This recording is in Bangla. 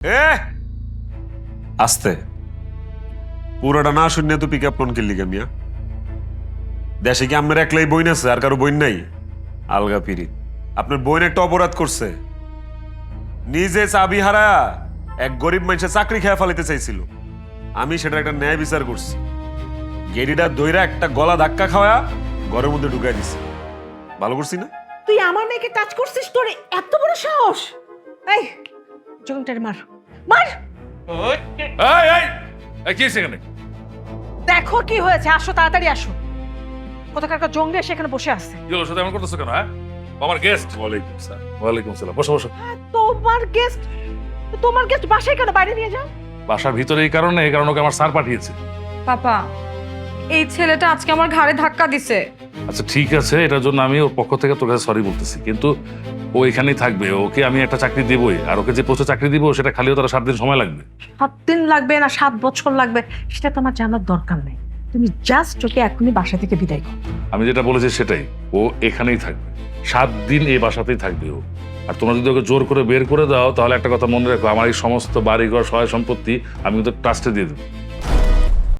এ আস্তে পুরোটা না শুনে তো পিক আপ কোন কিনলি মিয়া? দেশে কি আপনার একলাই বইন আছে আর কারো বইন নাই? আলগা পিরি আপনার বইন একটা অপরাধ করছে। নিজে চাবি হারা এক গরিব মানুষের চাকরি খেয়ে ফেলাইতে চাইছিল। আমি সেটা একটা ন্যায় বিচার করছি। গেরিটা দইরা একটা গলা ধাক্কা খাওয়া ঘরের মধ্যে ঢুকাই দিছে। ভালো করছি না? তুই আমার মেয়েকে টাচ করছিস? তোর এত বড় সাহস! এই জগনটারে মার মার! কি হয়েছে এখানে? দেখো কি হয়েছে, আসো তাড়াতাড়ি আসো। কোথাকার একটা জঙ্গলি এসে এখানে বসে আছে। কি হলো, সাথে এমন করতেছো কেন? হ্যাঁ, আমার গেস্ট। ওয়ালাইকুম সালাম। ওয়ালাইকুম সালাম, বসো বসো। তোমার গেস্ট বাসায় কেন? বাইরে নিয়ে যাও। বাসার ভিতরে এই কারণে ওকে আমার স্যার পাঠিয়েছে। পাপা, এই ছেলেটা আজকে আমার ঘাড়ে ধাক্কা দিছে। আচ্ছা ঠিক আছে, এটার জন্য আমি ওর পক্ষ থেকে তোর কাছে সরি বলতেছি, কিন্তু ও এখানেই থাকবে। ওকে আমি একটা চাকরি দেবই, আর ওকে যে পোস্টে চাকরি দিব সেটা খালিও তারা 7 দিন সময় লাগবে। 7 দিন লাগবে না 7 বছর লাগবে সেটা তোমার জানার দরকার নেই। তুমি জাস্ট ওকে এখনই বাসা থেকে বিদায় করো। আমি যেটা বলেছি সেটাই, ও এখানেই থাকবে 7 দিন, এই বাসাতেই থাকবে ও। আর তোমরা যদি ওকে জোর করে বের করে দাও তাহলে একটা কথা মনে রাখো, আমার এই সমস্ত বাড়িঘর সহায় সম্পত্তি আমি কিন্তু ট্রাস্টে দিয়ে দেবো।